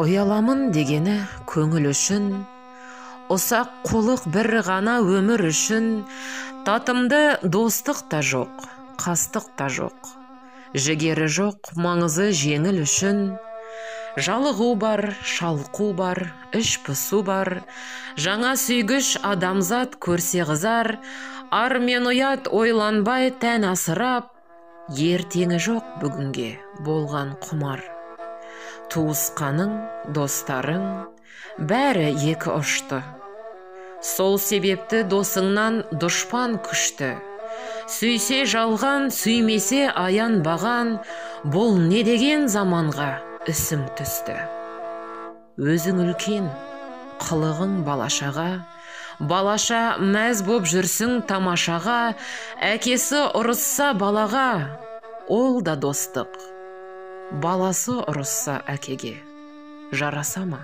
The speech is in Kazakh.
Ояламын дегені көңіл үшін, ұсақ қулық бір ғана өмір үшін, татымды достық та жоқ, қастық та жоқ, жігері жоқ, маңызы жеңіл үшін, жалығу бар, шалқу бар, іш пысу бар, жаңа сүйгіш адамзат көрсе қызар, ар мен ұят ойланбай тән асырап, ертеңі жоқ бүгінге болған құмар. Туысқаның, достарың, бәрі екі ұшты. Сол себепті досыңнан дұшпан күшті. Сүйсе жалған, сүймесе аянбаған, бұл не деген заманға ісім түсті. Өзің үлкен, қылығың балашаға, балаша мәз боп жүрсің тамашаға, әкесі ұрысса балаға, ол да достық. Баласы ұрысса әкеге жараса ма?